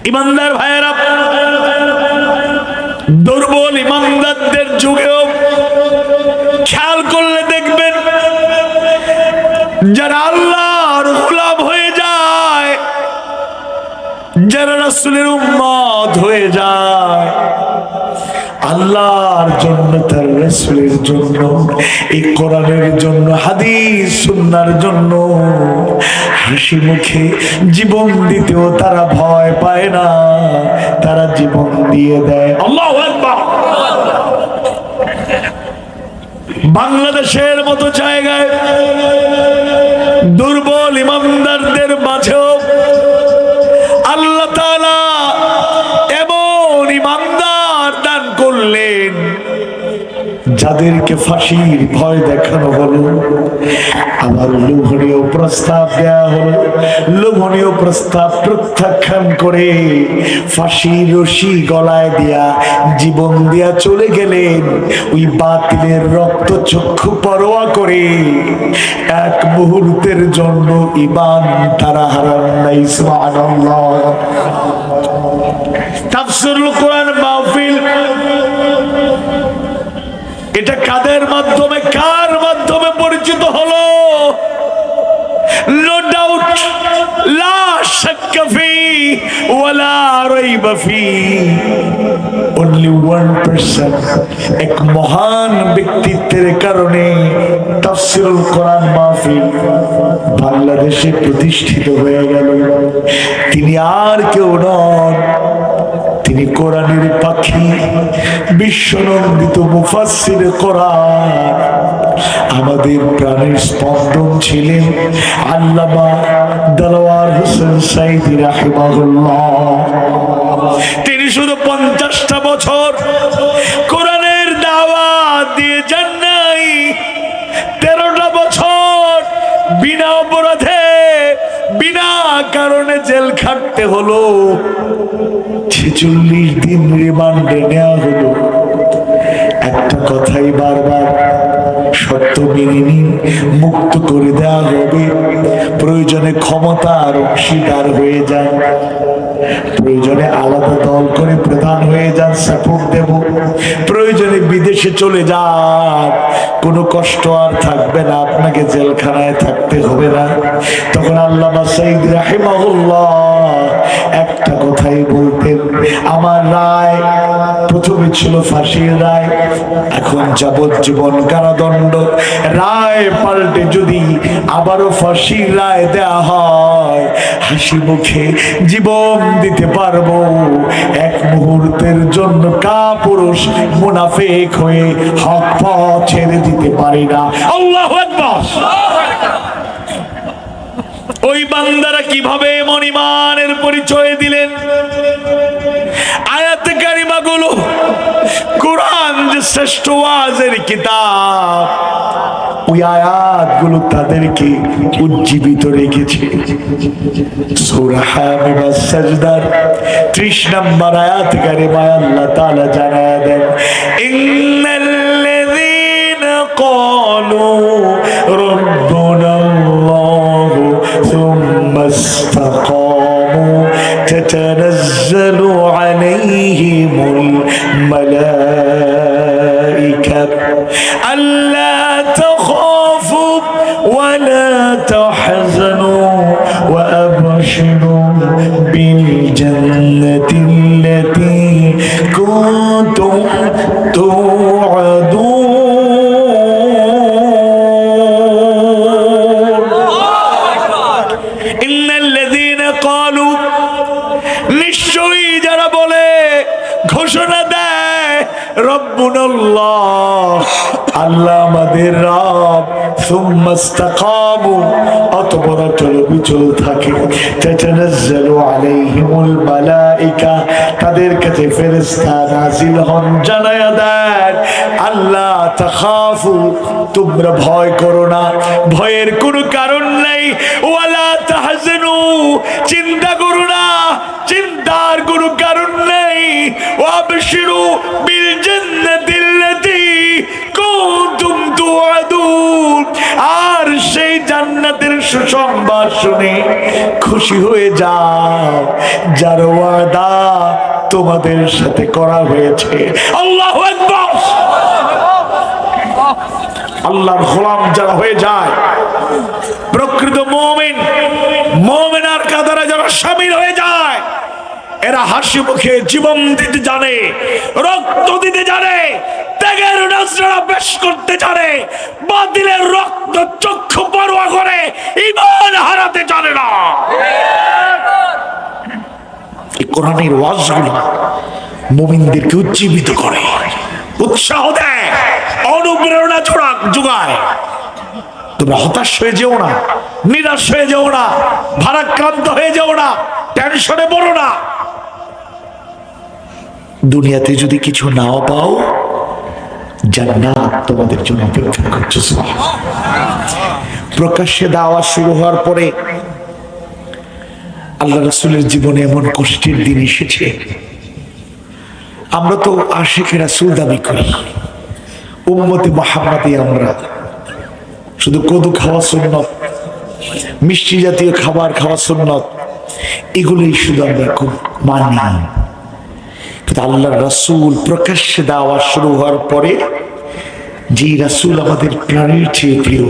ইমানদার ভাইয়েরা, দুর্বল ইমানদারদের যুগেও খেয়াল করলে দেখবেন যারা আল্লাহর গোলাম হয়ে যায়, যারা রাসূলের উম্মত হয়ে যায়, আল্লাহর জন্য, তার রাসূলের জন্য, এই কোরআনের জন্য, হাদিস সুন্নাহর জন্য হাসি মুখে জীবন দিতেও তারা ভয় পায় না, তারা জীবন দিয়ে দেয়। আল্লাহু আকবার। বাংলাদেশের মতো জায়গায় দুর্বল ইমানদারদের মাঝেও আল্লাহ তাআলা এমন ইমানদার দান করলেন যাদেরকে ফাঁসির ভয় দেখানো হলো, আবার লোভনীয় প্রস্তাব দেওয়া হলো, লোভনীয় প্রস্তাব প্রত্যাখ্যান করে ফাঁসির রশি গলায় দিয়া জীবন দিয়া চলে গেলেন ওই বাতিলের রক্ত চক্ষু পরোয়া করে। এক মুহূর্তের জন্য ঈমান তারা হারান নাই। সুবহানাল্লাহ। তাফসীরুল কোরআন মাহফিল এটা কাদের মাধ্যমে, কার মাধ্যমে পরিচিত হলো? নো ডাউট, লা শাক্কা ফি ওয়ালা রাইবা ফি, only one person, এক মহান ব্যক্তিত্বের কারণে তাফসীরুল কোরআন মাহফিল বাংলাদেশে প্রতিষ্ঠিত হয়ে গেল। তিনি আর কেউ নন, তিনি কোরআনের পাখি, বিশ্বনন্দিত মুফাসসির কোরআন, আমাদের প্রাণের স্পন্দন ছিলেন আল্লামা দেলোয়ার হোসেন সাঈদী রাহিমাহুল্লাহ। তিনি শুধু 50টা বছর কোরআনের দাওয়াত দিয়ে যান নাই, 13টা বছর বিনা অপরাধে বিনা কারণে জেল খাটতে হলো, 46 দিন রিমান্ডে নেওয়া হলো। একটা কথাই বারবার, সত্য মেনে নিন, মুক্ত করে দেওয়া হবে, প্রয়োজনে ক্ষমতার অংশীদার হয়ে যান, প্রয়োজনে আলাদা দল করে প্রধান হয়ে যান, সাপোর্ট দেব, প্রয়োজনে বিদেশে চলে যান, কোনো কষ্ট আর থাকবে না, আপনাকে জেলখানায় থাকতে হবে না। তখন আল্লামা সাঈদী রাহিমাহুল্লাহ একটা কথাই বলতেন, আমার রায় প্রথমে ছিল ফাঁসির রায়, এখন যাবজ্জীবন কারাদণ্ড, রায় পাল্টে যদি আবারও ফাঁসির রায় দেয়া হয়, হাসি মুখে জীবন দিতে পারবো, এক মুহূর্তের জন্য কাপুরুষ মুনাফিক হয়ে হক পথ ছেড়ে দিতে পারি না। আল্লাহু আকবার। ওই বান্দারা কিভাবে এমন ঈমানের পরিচয় দিলেন? আয়াত কারিমাগুলো, কোরআন যে শ্রেষ্ঠ ওয়াজের কিতাব, ওই আয়াতগুলো তাদেরকে উজ্জীবিত রেখেছে। সূরা হামিম সাজদার 30 নম্বর আয়াত কারিমায় আল্লাহ তাআলা জানায়া দেন, ইন্নাল্লাযীনা ক্বালু রাব্বুনাল্লাহু সুম্মা ইসতাকামু তাতানাজ্জালু আলাইহিমুল মালাইকা আল্লা তাখাফু ওয়া লা তাহজানু ওয়া আবশিরু বিল জান্নাতিল্লাতী কুনতুম তুআদুন। ইন্নাল্লাযীনা ক্বালু, নিশ্চয়ই যারা বলে, ঘোষণা দেয়, রব্বুনাল্লাহ, আল্লাহ আমাদের রব, সুম্মা ইসতাকামু, অতঃপর অটল বিচল থাকে, তাতানাজ্জালু আলাইহিমুল মালাইকা, তাদের কাছে ফেরেশতা নাযিল হন, জানায়া দেন, আল্লাহ তাখাফু, তোমরা ভয় করো না, ভয়ের কোনো কারণ নাই, ওয়ালা তাহজানু, চিন্তা করো না, চিন্তার কোনো কারণ নেই, ওয়াবশিরু বিল জান্নাতিল্লাতী কুনতুম তুআদুন, আর সেই জান্নাতের সুসংবাদ শুনে খুশি হয়ে যাও, যার ওয়াদা তোমাদের সাথে করা হয়েছে। আল্লাহু আকবার। আল্লাহর গোলাম যারা হয়ে যায়, প্রকৃত মুমিন, মুমিনার কাতারে যারা শামিল হয়ে যায়, এরা হাসি মুখে জীবন দিতে জানে, রক্ত দিতে জানে, ত্যাগের নজরা পেশ করতে জানে, বাতিলের রক্ত চক্ষু পরোয়া করে ঈমান হারাতে জানে না। এই কোরআনের ওয়াজগুলো মুমিনদেরকে উজ্জীবিত করে, উৎসাহ দেয়, অনুপ্রেরণা যোগায়। তোমরা হতাশ হয়ে যেও না, নিরাশ হয়ে যেও না, ভারাক্রান্ত হয়ে যেও না, টেনশনে পড়ো না। দুনিয়াতে যদি কিছু নাও পাও, জান্নাত তোমাদের জন্য অপেক্ষা করছে। প্রকাশ্যে দাওয়া শুরু হওয়ার পরে আল্লাহ রাসূলের জীবনে এমন কষ্টের দিন এসেছে, আমরা তো আশিকে রাসূল দাবি করি, উম্মতে মুহাম্মাদি, আমরা শুধু কদু খাওয়া সুন্নত, মিষ্টি জাতীয় খাবার খাওয়া সুন্নত, এগুলোই শুধু আমরা খুব মানি। কিন্তু আল্লাহর রাসূল প্রকাশ্যে দাওয়া শুরু হওয়ার পরে যে রাসূল আমাদের প্রাণের চেয়ে প্রিয়,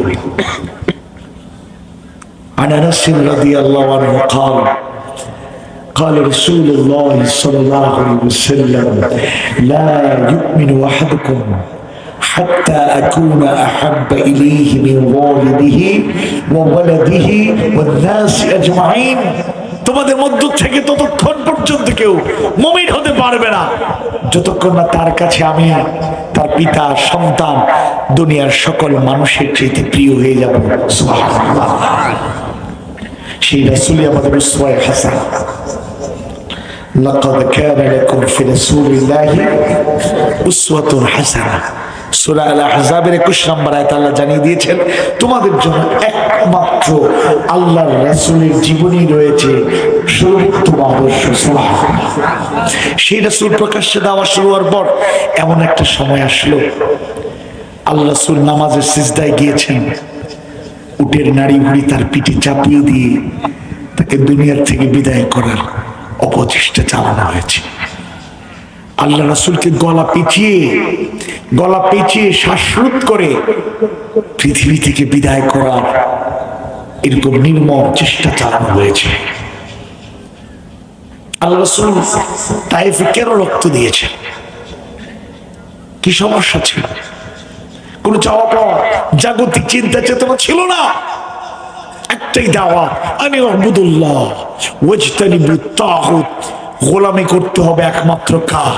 আনাস রাদিয়াল্লাহু আনহু قال قال رسول الله صلى الله عليه وسلم لا يؤمن أحدكم حتى أكون أحب إليه من والده وولده والناس أجمعين। তোমাদের মধ্য থেকে ততক্ষণ পর্যন্ত কেউ মুমিন হতে পারবে না যতক্ষণ না তার কাছে আমি, তার পিতা, সন্তান, দুনিয়ার সকল মানুষের চাইতে প্রিয় হয়ে যাব। সুবহানাল্লাহ। সেই রাসূলই আমাদের উসওয়ায়ে হাসানা। লাকাদ কানা লাকুম ফি রাসূলিল্লাহি উসওয়াতুন হাসানাহ। সূরা আল আহজাবের 21 নম্বর আয়াতে আল্লাহ জানিয়ে দিয়েছেন, তোমাদের জন্য একমাত্র আল্লাহর রাসূলের জীবনী রয়েছে সর্বোত্তম আদর্শ। সুবহানাল্লাহ। সেই রাসূল প্রকাশ্যে দাওয়া শুরু হওয়ার পর এমন একটা সময় আসলো, আল্লাহ রাসূল নামাজের সিজদায় গিয়েছেন, উটের নাড়ি ভুড়ি তার পিঠে চাপিয়ে দিয়ে তাকে দুনিয়ার থেকে বিদায় করার অপচেষ্টা চালানো হয়েছে। আল্লাহ রাসূলকে গলা পেঁচিয়ে শ্বাসরোধ করে পৃথিবী থেকে বিদায় করার এরকম নির্মম চেষ্টা চালানো হয়েছে। আল্লাহ রাসূল তায়েফে কেন রক্ত দিয়েছে? কি সমস্যা ছিল? কোন চাওয়া পাওয়া, জাগতিক চিন্তা চেতনা ছিল না। একটাই দাওয়া, আনি আবুদুল্লাহ ওয়াজতানিবুত তাগুত। গোলামি করতে হবে একমাত্র কার?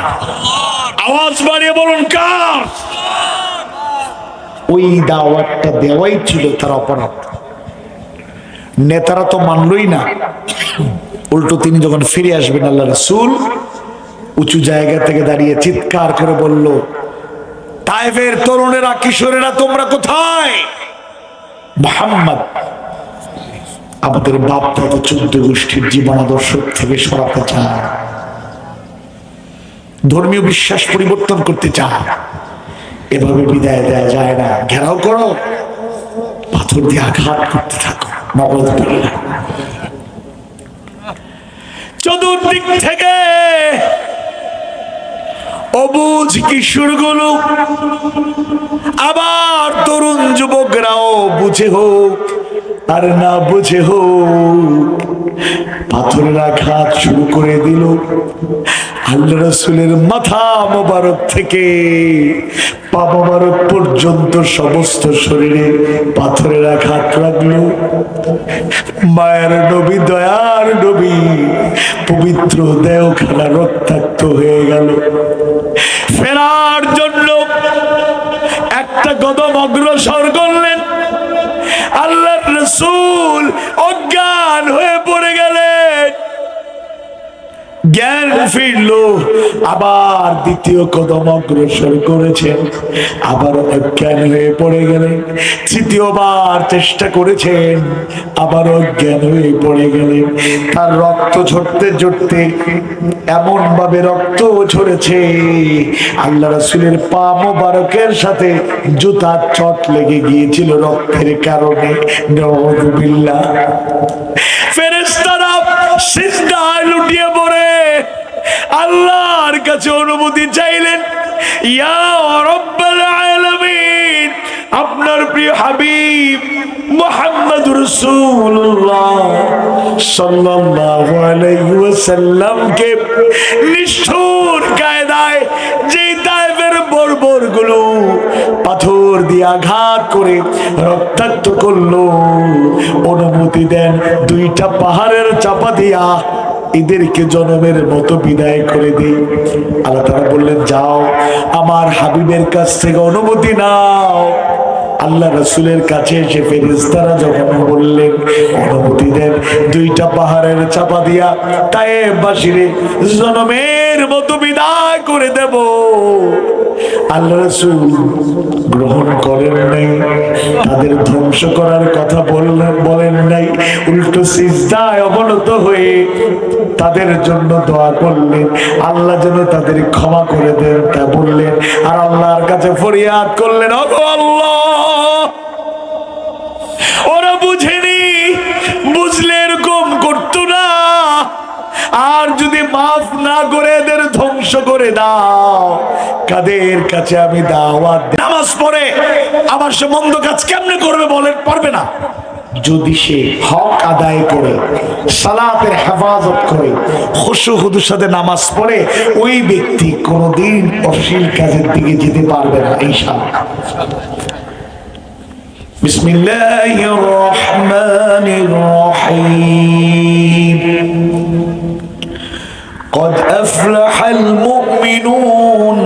আওয়াজ বাড়িয়ে বলুন, কার? ওই দাওয়াতটা দেওয়াই ছিল তার অপরাধ। নেতারা তো মানলই না, উল্টো তিনি যখন ফিরে আসবেন আল্লাহ রাসূল উঁচু জায়গা থেকে দাঁড়িয়ে চিৎকার করে বলল, তায়েফের তরুণেরা, কিশোরেরা, তোমরা কোথায়? মুহাম্মদ আমাদের বাপ দাদা 14 গোষ্ঠীর জীবন আদর্শ থেকে সরাতে চায়, ধর্মীয় বিশ্বাস পরিবর্তন করতে চায়। এভাবে বিদায় দেওয়া যায় না। ঘেরাও করো, পাথর দিয়ে আঘাত করতে থাকো। চতুর্দিক থেকে অবুঝ কিশোরগুলো, আবার তরুণ যুবকরাও বুঝে হোক আর না বুঝে হোক পাথরের আঘাত শুরু করে দিল। আল্লাহ রাসূলের মাথা মোবারক থেকে পা মোবারক পর্যন্ত সমস্ত শরীরে পাথরের আঘাত লাগলো। মায়ের নবী, দয়ার নবী, পবিত্র দেহখানা রক্তাক্ত হয়ে গেল। ফেরার জন্য একটা কদম অগ্রসর করলেন, আল্লাহর রাসূল অজ্ঞান হয়ে পড়ে গেলেন। জ্ঞান ফিরল, আবার দ্বিতীয় কদম অগ্রসর করেছেন, আবার অজ্ঞান হয়ে পড়ে গেলেন। তৃতীয়বার চেষ্টা করেছেন, আবার অজ্ঞান হয়ে পড়ে গেলেন। তার রক্ত ঝরতে ঝরতে এমন ভাবে রক্ত ঝরেছে, আল্লাহ রাসূলের পা মোবারকের সাথে জুতার চট লেগে গিয়েছিল রক্তের কারণে। নাউযুবিল্লাহ। ফেরেশতারা সিজদায় লুটিয়ে পড়ে আল্লাহর কাছে অনুমতি চাইলেন, ইয়া রাব্বাল আলামিন, আপনার প্রিয় হাবিব মুহাম্মদুর রাসূলুল্লাহ সাল্লাল্লাহু আলাইহি ওয়াসাল্লামকে নিষ্ঠুর কায়দায় যে তায়েফের বর্বরগুলো পাথর দিয়ে আঘাত করে রক্তাক্ত করলো, অনুমতি দেন দুইটা পাহাড়ের চাপা দিয়া এদেরকে জনমের মতো বিদায় করে দিই। আল্লাহ তাআলা বললেন, যাও আমার হাবিবের কাছ থেকে অনুমতি নাও। আল্লাহ রাসূলের কাছে এসে ফেরেশতারা যখন বললেন অনুমতি দেন দুইটা পাহাড়ের চাপা দিয়া তায়েফবাসীরে জনমের মতো বিদায় করে দেব, আল্লাহ রাসূল গ্রহণ করেন নাই, তাদের ধ্বংস করার কথা বলেন নাই, উল্টো সিজদায় অবনত হয়ে তাদের জন্য দোয়া করলেন, আল্লাহ যেন তাদের ক্ষমা করে দেন তা বললেন। আর আল্লাহর কাছে ফরিয়াদ করলেন, ওগো আল্লাহ, ওরা বুঝেনি, বুঝলে এরকম করতো না, আর যদি মাফ না করে এদের ধ্বংস করে দাও, কাদের কাছে আমি দাওয়াত দেব? নামাজ পড়ে আবার সে মন্দ কাজ কেমনে করবে বলেন? পারবে না। যদি সে হক আদায় করে, সালাতের হেফাজত করে, খুশু খুদুর সাথে নামাজ পড়ে, ওই ব্যক্তি কোনোদিন অশ্লীল কাজের দিকে যেতে পারবে না ইনশাআল্লাহ। বিসমিল্লাহির রহমানির রহিম। قد أفلح المؤمنون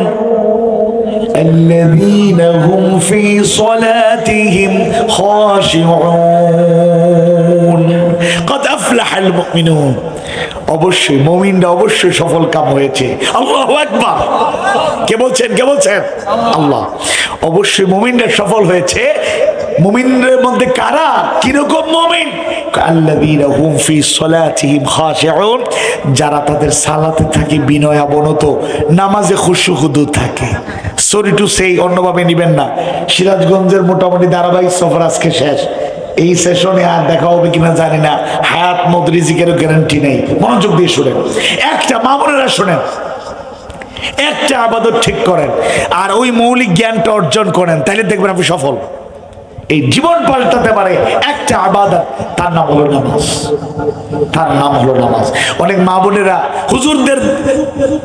الذين هم في صلاتهم خاشعون। قد أفلح المؤمنون, অবশ্যই মুমিনরা অবশ্যই সফল কাম হয়েছে। আল্লাহু আকবার। কে বলছেন? কে বলছেন? আল্লাহ। অবশ্যই মুমিনরা সফল হয়েছে। মুমিনদের মধ্যে কারা? কিরকম মুমিন? আল্লাযীনা হুম ফি সলাতিহিম খাশিউন, যারা তাদের সালাতে থাকে বিনয় অবনত, নামাজে খুশু খুদু থাকে। সরি টু সেই, অন্যভাবে নিবেন না। সিরাজগঞ্জের মোটামুটি ধারাবাহিক সফর আজকে শেষ। এই সেশনে আর দেখা হবে কিনা জানি না, হায়াত মত রিজিকেরও গ্যারান্টি নেই। মনোযোগ দিয়ে শুনেন, একটা মা বোনেরা শুনেন, একটা আবাদত ঠিক করেন আর ওই মৌলিক জ্ঞানটা অর্জন করেন, তাহলে দেখবেন আপনি সফল। এই জীবন পাল্টাতে পারে একটা আবাদত, তার নাম হলো নামাজ। তার নাম হলো নামাজ। অনেক মা বোনেরা হুজুরদের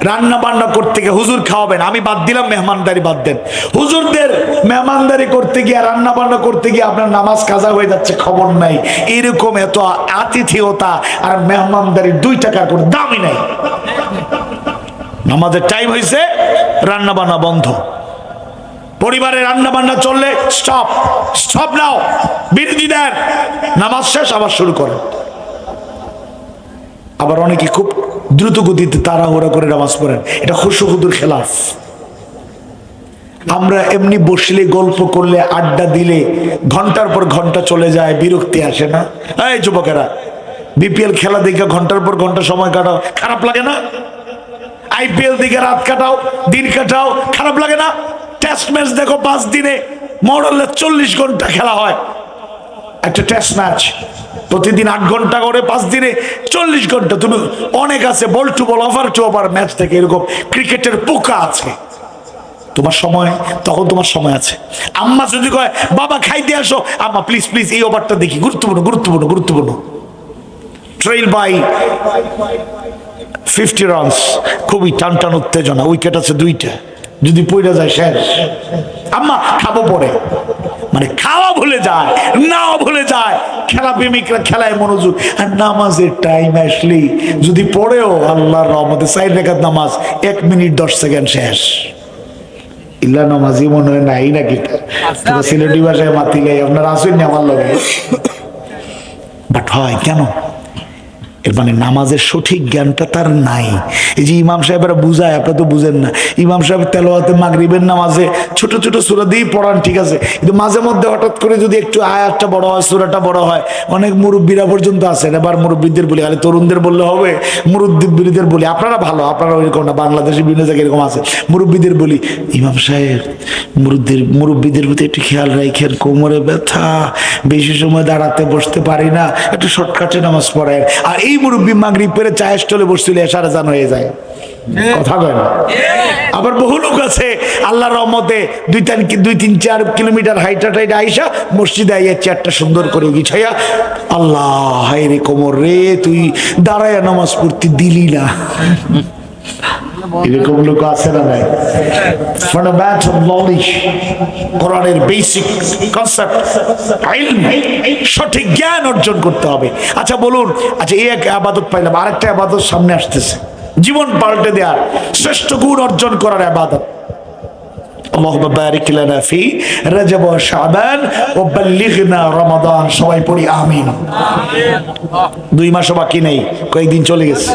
রান্না বান্না করতে গিয়ে, হুজুর খাওয়াবেন, আমি বাদ দিলাম, মেহমানদারি বাদ দেন, হুজুরদের মেহমানদারি করতে গিয়ে, রান্না বান্না করতে গিয়ে আপনার নামাজ কাজা হয়ে যাচ্ছে, খবর নাই। এরকম এত আতিথেয়তা আর মেহমানদারির 2 টাকার কোনো দামই নাই। নামাজের টাইম হয়েছে, রান্না বান্না বন্ধ। পরিবারে রান্না বান্না চললে স্টপ, স্টপ নাও, বিরতি দেন, নামাজ শেষ আবার শুরু করেন। আবার অনেকে খুব দ্রুত গতিতে তাড়াহুড়া করে নামাজ পড়েন, এটা খুশু খুদুর খেলাফ। আমরা এমনি বসলে, গল্প করলে, আড্ডা দিলে ঘন্টার পর ঘন্টা চলে যায়, বিরক্তি আসে না? এই যুবকেরা, বিপিএল খেলা দেখে ঘন্টার পর ঘন্টা সময় কাটাও, খারাপ লাগে না? আইপিএল দিকে রাত কাটাও, দিন কাটাও, খারাপ লাগে না? টেস্ট ম্যাচ দেখো, 5 দিনে মডেলে 40 ঘন্টা খেলা হয় একটা টেস্ট ম্যাচ, প্রতিদিন 8 ঘন্টা করে, 5 দিনে 40 ঘন্টা। তুমি অনেক আছে বল টু বল, ওভার টু ওভার ম্যাচ থেকে, এরকম ক্রিকেটের পোকা আছে। তোমার সময়, তখন তোমার সময় আছে। আম্মা যদি কয় বাবা খাইতে আসো, আম্মা প্লিজ প্লিজ এই ওভারটা দেখি, গুরুত্বপূর্ণ গুরুত্বপূর্ণ গুরুত্বপূর্ণ, ট্রেইল বাই 50 রানস, খুবই টান টান উত্তেজনা, উইকেট আছে 2টা, যদি পড়ে যায় শেষ। আম্মা খাবো পরে, মানে খাওয়া ভুলে যায়, নাও ভুলে যায়। খেলা প্রেমিকরা খেলায় মনোযোগ, আর নামাজের টাইম আসলেই যদি পড়েও আল্লাহর রহমতে 4 রাকাত নামাজ 1 মিনিট 10 সেকেন্ড শেষ। ইল্লা নামাজই মনে হয় নাই নাকি? সিলেটি ভাষায় মাতিলে আপনার আসেন না আমার লগে, বাট হয় কেন? এর মানে নামাজের সঠিক জ্ঞানটা তার নাই। এই যে ইমাম সাহেবরা বুঝায়, আপনারা তো বুঝেন না। ইমাম সাহেব তেলাওয়াতে মাগরিবের নামাজে ছোট ছোট সূরা দিয়ে পড়ান, ঠিক আছে, কিন্তু মাঝে মধ্যে হঠাৎ করে যদি একটু আয়াতটা বড় হয়, সূরাটা বড় হয়, অনেক মুরব্বীরা পর্যন্ত আছেন। এবার মুরব্বীদের বলি, আরে তরুণদের বললে হবে? মুরব্বীদের বলি, আপনারা ভালো, আপনারা ওইরকম না, বাংলাদেশের বিভিন্ন জায়গায় এরকম আছে। মুরব্বীদের বলি, ইমাম সাহেব মুরব্বীদের প্রতি একটু খেয়াল রাখেন, কোমরে ব্যথা, বেশি সময় দাঁড়াতে বসতে পারি না, একটু শর্টকাটে নামাজ পড়েন। আর এই মুরব্বী মাগরিব পরে চায়ের স্টলে বসছিল, এশার আজান হয়ে যায়, কথা বলেন। আবার বহু লোক আছে আল্লাহর রহমতে 2-3-4 কিলোমিটার হাইটা আইসা মসজিদে আইয়া চেয়ারটা সুন্দর করে গুছাইয়া, আল্লাহ হায় রে কোমর রে, তুই দাঁড়াইয়া নামাজ পড়তে দিলি না। এরকম লোক আছে না নাই? কোরআনের বেসিক কনসেপ্ট, সঠিক জ্ঞান অর্জন করতে হবে। আচ্ছা বলুন, আচ্ছা এই এক ইবাদত পাইলাম, আরেকটা ইবাদত সামনে আসতেছে, জীবন পাল্টে দেওয়ার, শ্রেষ্ঠ গুণ অর্জন করার ইবাদত। আল্লাহুম্মা বারিক লানা ফি রজব ওয়া শাবান ওয়া বাল্লিগনা রমাদান। সবাই পড়ি আমিন। 2 মাসও বাকি নেই, কয়েকদিন চলে গেছে,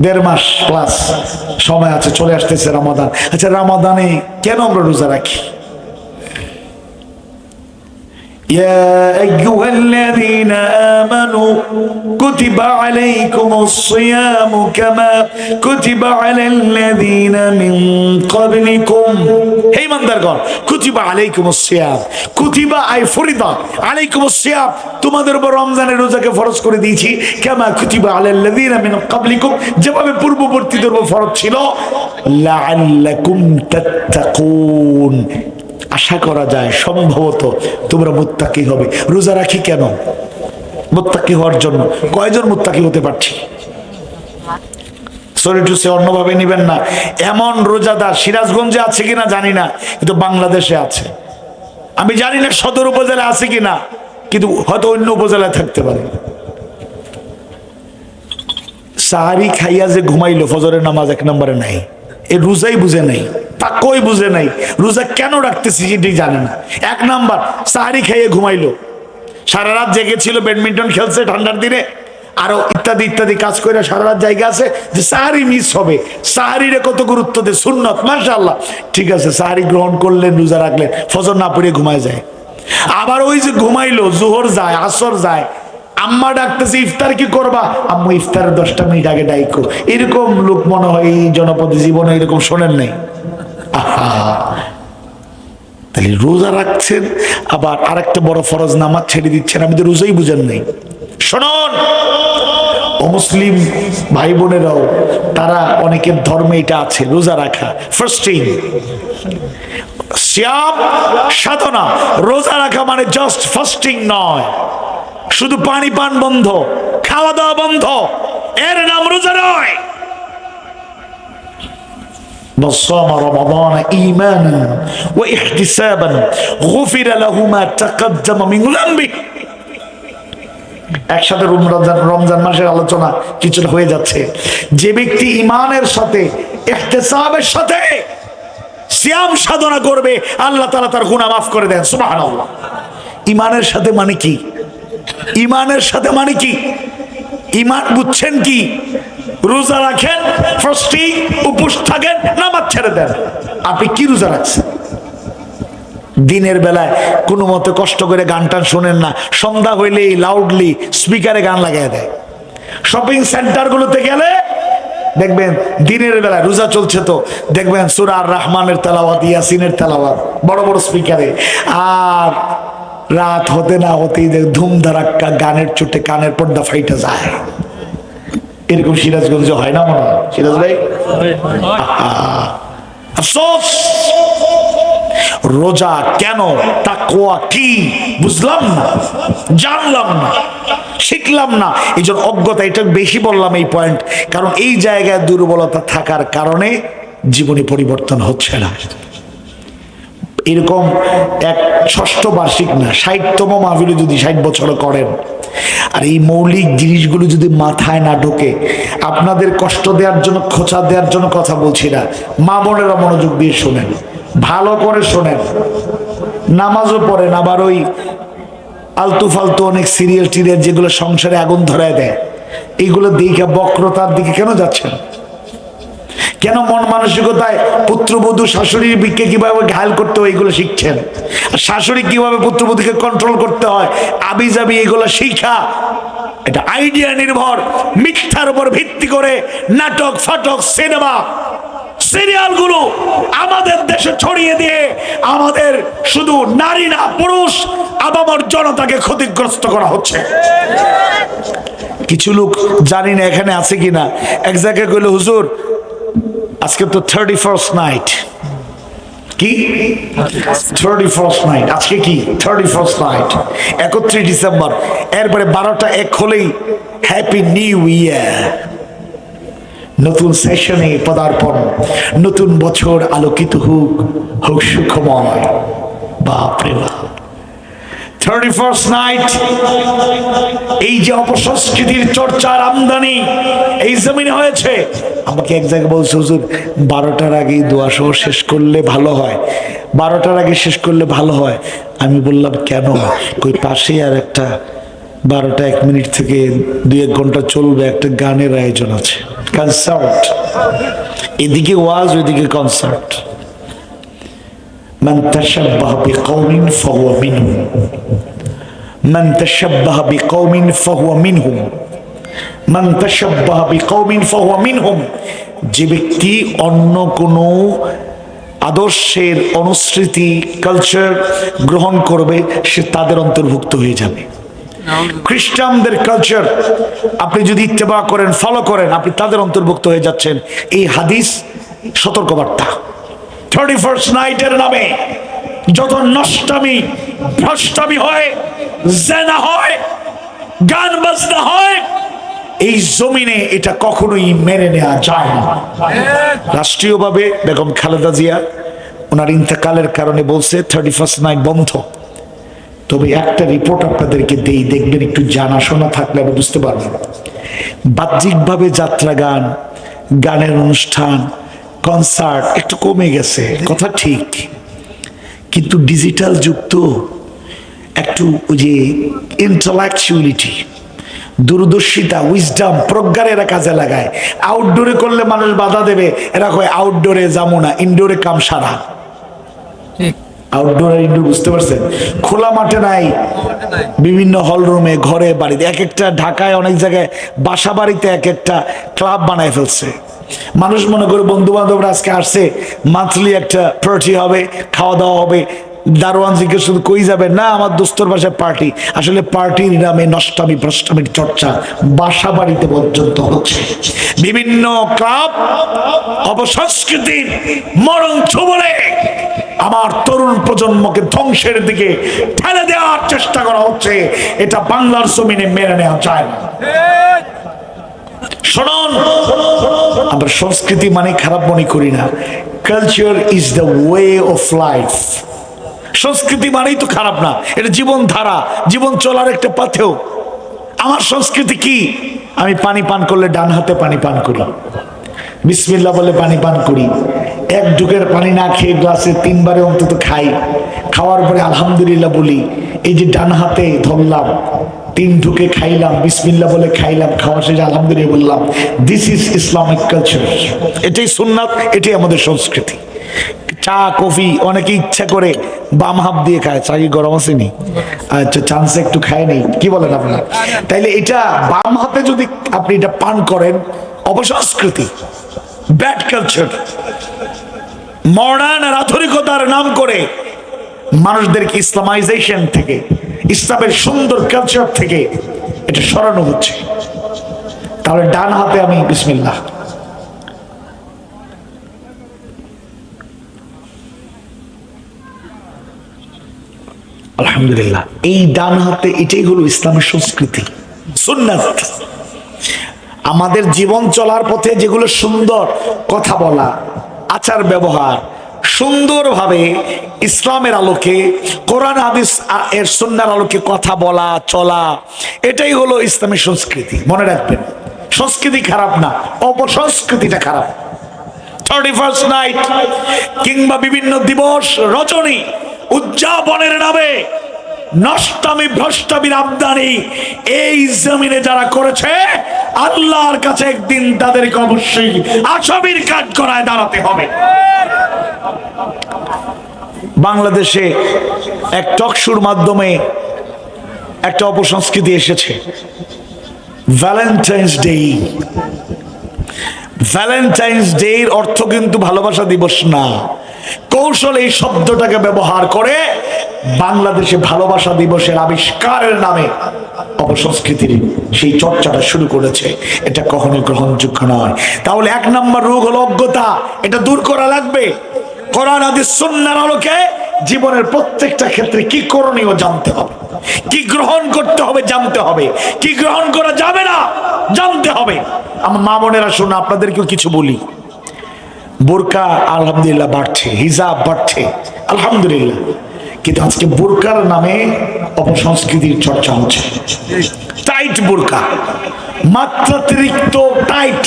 1.5 মাস প্লাস সময় আছে, চলে আসতেছে রমাদান। আচ্ছা রমাদানে কেন আমরা রোজা রাখি? يا أيها الذين آمنوا كتب عليكم الصيام كما كتب على الذين من قبلكم। হে ইমানদারগণ, কুতিবা আলাইকুমুস সিয়াম, কুতিবা আই ফরিদা, আলাইকুমুস সিয়াম, তোমাদের উপর রমজানের রোজাকে ফরজ করে দিয়েছি, কামা কুতিবা আলাল লাযিনা মিন ক্বাবলিকুম, যেভাবে পূর্ববর্তীদের উপর ফরজ ছিল, লাআল্লাকুম তাত্তাকুন, আশা করা যায় সম্ভবত তোমরা মুত্তাকি হবে। রোজা রাখি কেন? মুত্তাকি হওয়ার জন্য। কয়জন মুত্তাকি হতে পারছি? সরি টু সে, অন্যভাবে নিবেন না, এমন রোজাদার সিরাজগঞ্জে আছে কিনা জানি না, কিন্তু বাংলাদেশে আছে। আমি জানি না সদর উপজেলা আছে কিনা, কিন্তু হয়তো অন্য উপজেলায় থাকতে পারে। সাহারি খাইয়া যে ঘুমাইলো, ফজরের নামাজ 1 নম্বরে নাই, এই রোজাই বুঝে নাই, তাকই বুঝে নাই, রোজা কেন রাখতেছি সেটাই জানে না। 1 নাম্বার, সাহারি খাইয়ে ঘুমাইলো, সারা রাত জেগেছিল, ব্যাডমিন্টন খেলছে ঠান্ডার দিনে, আরো ইত্যাদি ইত্যাদি কাজ করে সারা রাত জায়গা আছে, যে সাহারি মিস হবে, সাহারিরে কত গুরুত্ব দে, সুন্নত, মাশাআল্লাহ, ঠিক আছে, সাহারি গ্রহণ করলেন, রোজা রাখলেন, ফজর না পড়ে ঘুমায় যায়। আবার ওই যে ঘুমাইলো, জোহর যায়, আসর যায়, আম্মা ডাকতেছে ইফতার কি করবা, আম্মু ইফতারের 10টা মিনিট আগে ডাইকো। এরকম লোক মনে হয় এই জনপদে জীবনে এরকম শোনেন নাই। তাহলে রোজা রাখছেন, আবার আরেকটা বড় ফরজ নামাজ ছেড়ে দিচ্ছেন, আমি তো রোজাই বুঝেন নাই। শুনুন অমুসলিম ভাই বোনেরাও, তারা অনেকের ধর্মে এটা আছে, রোজা রাখা ফাস্টিং, সিয়াম সাধনা। রোজা রাখা মানে জাস্ট ফাস্টিং নয়, শুধু পানি পান বন্ধ, খাওয়া দাওয়া বন্ধ, এর নাম রোজা নয়। صام رمضان إيمانا واحتسابا غفر له ما تقدم من ذنبه। একসাথে রমজান মাসের আলোচনা কিছুটা হয়ে যাচ্ছে। যে ব্যক্তি ঈমানের সাথে ইহতিসাবের সাথে সিয়াম সাধনা করবে, আল্লাহ তাআলা তার গুনাহ মাফ করে দেন। সুবহানাল্লাহ। ঈমানের সাথে মানে কি? ঈমানের সাথে মানে কি? ঈমান বুঝছেন কি? রোজা রাখেন, ফাস্টিং, উপোস থাকেন, নামাজ ছেড়ে দেন, আপনি কি রোজা রাখছেন? দিনের বেলায় কোনো মতে কষ্ট করে গান টান শোনেন না, সন্ধ্যা হইলেই লাউডলি স্পিকারে গান লাগাই দেয়। শপিং সেন্টারগুলোতে গেলে দেখবেন দিনের বেলায় রোজা চলছে, তো দেখবেন সূরা আর রহমানের তেলাওয়াত, ইয়াসিনের তেলাওয়াত বড় বড় স্পিকারে, আর রাত হতে না হতেই ধুম ধারাক্কা গানের চোটে কানের পর্দা ফাইটা যায়। এরকম সিরাজগঞ্জে হয় না মনে হয়? সিরাজ ভাই, আফসোস। রোজা কেন, তাকওয়া কি বুঝলাম না, জানলাম না, শিখলাম না, এই জন্য অজ্ঞতা। এটা বেশি বললাম এই পয়েন্ট, কারণ এই জায়গায় দুর্বলতা থাকার কারণে জীবনে পরিবর্তন হচ্ছে না। এরকম এক 6ষ্ঠ বার্ষিক না, 60তম মাহফিলে যদি 60 বছর করেন, আর এই মৌলিক জিনিসগুলো যদি মাথায় না ঢোকে, আপনাদের কষ্ট দেওয়ার জন্য, খোঁচা দেওয়ার জন্য কথা বলছি না, মা বোনেরা মনোযোগ দিয়ে শোনেন, ভালো করে শোনেন। নামাজও পড়েন, আবার ওই আলতু ফালতু অনেক সিরিয়াল টিরিয়াল যেগুলো সংসারে আগুন ধরায় দেয়, এইগুলো দেখে বক্রতার দিকে কেন যাচ্ছেন? কেন মন মানসিকতায় পুত্রবধূ শাশুড়ির বিকে কিভাবে ঘায়ল করতে হয় এগুলো শিখছেন, আর শাশুড়ি কিভাবে পুত্রবধূকে কন্ট্রোল করতে হয় আবিজাবি এগুলো শিখা, এটা আইডিয়া নির্ভর মিথ্যার উপর ভিত্তি করে নাটক ফাটক সিনেমা সিরিয়ালগুলো আমাদের দেশে ছড়িয়ে দিয়ে আমাদের শুধু নারী না পুরুষ আবামর জনতাকে ক্ষতিগ্রস্ত করা হচ্ছে। কিছু লোক জানি না এখানে আছে কিনা, এক জায়গায় কইল হুজুর আজকে তো 31st নাইট। কি 31st নাইট? আজকে কি 31st নাইট, 31 ডিসেম্বর। এরপরে 12টা 1 হলেই হ্যাপি নিউ ইয়ার, নতুন সেশনে পদার্পণ, নতুন বছর আলোকিত হোক, হোক সুখময়। বাপরে বাপ, 31st নাইট। এই যে অপসংস্কৃতির চর্চার আমদানি এই জমিনে হয়েছে, আমাকে এক জায়গায় বলছে হুজুর 12টার আগেই দোয়া সহ শেষ করলে ভালো হয়, 12টার আগে শেষ করলে ভালো হয়। আমি বললাম কেন? কই পাশে আর একটা 12টা 1 মিনিট থেকে 2-1 ঘন্টা চলবে একটা গানের আয়োজন আছে, কনসার্ট। এদিকে ওয়াজ ওইদিকে কনসার্ট। মান তাশাব্বাহা বিকওমিন ফাহুয়া মিনহুম, মান তাশাব্বাহা বিকওমিন ফাহুয়া মিনহুম, মান তাশাব্বাহা বিকওমিন ফাহুয়া মিনহুম। যে ব্যক্তি অন্য কোনো আদর্শের অনুসৃতি কালচার গ্রহণ করবে সে তাদের অন্তর্ভুক্ত হয়ে যাবে। খ্রিস্টানদের কালচার আপনি যদি ইত্তেবা করেন, ফলো করেন, আপনি তাদের অন্তর্ভুক্ত হয়ে যাচ্ছেন। এই হাদিস সতর্কবার্তা। 31st নাইটের নামে যত নষ্টামি ভ্রষ্টামি হয়, জেনা হয়, গান বাজনা হয়, এই জমিনে এটা কখনোই মেনে নেওয়া যায় না। রাষ্ট্রীয়ভাবে বেগম খালেদা জিয়া ওনার ইন্তেকালের কারণে বলছে 31st নাইট বন্ধ। তবে একটা রিপোর্ট আপনাদেরকে দেই, দেখবেন একটু জানাশোনা থাকলে আপনি বুঝতে পারবেন। বাহ্যিকভাবে যাত্রা গান, গানের অনুষ্ঠান, কনসার্ট একটু কমে গেছে, কথা ঠিক, কিন্তু ডিজিটাল যুক্ত একটু ওই যে ইন্টেলেকচুয়ালিটি, দূরদর্শিতা, উইজডম, প্রজ্ঞার এরা কাজে লাগায়। আউটডোরে করলে মানুষ বাধা দেবে, এরা কয় আউটডোরে যাবো না, ইনডোরে কাম সারা। আউটডোর আর ইনডোর বুঝতে পারছেন? খোলা মাঠে নাই, বিভিন্ন হল রুমে, ঘরে, বাড়িতে। এক একটা ঢাকায় অনেক জায়গায় বাসা বাড়িতে এক একটা ক্লাব বানায় ফেলছে। মানুষ মনে করে বন্ধু বান্ধবরা আজকে আসছে, মান্থলি একটা পার্টি হবে, খাওয়া দাওয়া হবে, দারোয়ান জিজ্ঞেস শুধু কই যাবেন, না আমার দোস্তর বাসায় পার্টি। আসলে পার্টির নামে নষ্টামি ভ্রষ্টামির চর্চা বাসা বাড়িতে পর্যন্ত হচ্ছে। বিভিন্ন ক্লাব অপসংস্কৃতির মরণ ছোবলে আমার তরুণ প্রজন্মকে ধ্বংসের দিকে ঠেলে দেওয়ার চেষ্টা করা হচ্ছে। এটা বাংলার জমিনে মেনে নেওয়া যায় না। শুনুন, আমরা সংস্কৃতি মানে খারাপ মনে করি না। Culture is the way of life. সংস্কৃতি মানেই তো খারাপ না, এটা জীবন ধারা, জীবন চলার একটা পথেও। আমার সংস্কৃতি কি? আমি পানি পান করলে ডান হাতে পানি পান করি, বিসমিল্লাহ বলে পানি পান করি, 1 ঢুকের পানি না খেয়ে গ্লাসে 3 বারে অন্তত খাই, খাওয়ার পরে আলহামদুলিল্লাহ বলি। এই যে ডান হাতে ধরলাম, 3 ঢুকে খাইলাম, বিসমিল্লাহ বলে খাইলাম, খাওয়া শেষে আলহামদুলিল্লাহ বললাম। This is Islamic culture. এটাই সুন্নাত, এটাই আমাদের সংস্কৃতি। চা কফি অনেকে ইচ্ছা করে বাম হাত দিয়ে খায়, চা কি গরম আসেনি? আচ্ছা, চান্সে একটু খায় নেই, কি বলেন আপনারা? তাইলে এটা বাম হাতে যদি আপনি এটা পান করেন, অপসংস্কৃতি, ব্যাড কালচার। মডার্ন আর আধুনিকতার নাম করে মানুষদেরকে ইসলামাইজেশন থেকে, ইসলামের সুন্দর কালচার থেকে এটা সরানো হচ্ছে। তাহলে ডান হাতে আমি বিসমিল্লাহ, আলহামদুলিল্লাহ, এই ডান হাতে, এটাই হলো ইসলামের সংস্কৃতি, সুন্নাত। আমাদের জীবন চলার পথে যেগুলো সুন্দর, কথা বলা, আচার ব্যবহার, সুন্দরভাবে ইসলামের আলোকে, কোরআন হাদিস এর সুন্নাহর আলোকে কথা বলা, চলা, এটাই হলো ইসলামের সংস্কৃতি। মনে রাখবেন, সংস্কৃতি খারাপ না, অপসংস্কৃতিটা খারাপ। 31st নাইট কিংবা বিভিন্ন দিবস রজনী উদযাপনের নামে নষ্টামি ভ্রষ্টামির আমদানি এই জমিনে যারা করেছে, আল্লাহর কাছে একদিন তাদেরকে অবশ্যই আসামির কাঠগড়ায় দাঁড়াতে হবে। বাংলাদেশে এক টকশোর মাধ্যমে একটা অপসংস্কৃতি এসেছে, ভ্যালেন্টাইন্স ডে। ভ্যালেন্টাইন্স ডে এর অর্থ কিন্তু ভালোবাসা দিবস না। কৌশলে এই শব্দটাকে ব্যবহার করে বাংলাদেশে ভালোবাসা দিবসের আবিষ্কারের নামে অপসংস্কৃতির সেই চর্চাটা শুরু করেছে। এটা কখনোই গ্রহণযোগ্য নয়। তাহলে 1 নম্বর রোগ হলো অজ্ঞতা। এটা দূর করা লাগবে। কোরআন হাদিস সুন্নাহর আলোকে জীবনের প্রত্যেকটা ক্ষেত্রে কি করণীয় জানতে হবে, কি গ্রহণ করতে হবে জানতে হবে, কি গ্রহণ করা যাবে না জানতে হবে। আমার মা বোনেরা শুনে আপনাদেরকেও কিছু বলি, বোরকা আলহামদুলিল্লাহ বাড়ছে, হিজাব বাড়ছে আলহামদুলিল্লাহ, কিন্তু আজকে বোরকার নামে অপসংস্কৃতির চর্চা হচ্ছে। টাইট বোরকা, মাত্রাতিরিক্ত টাইট,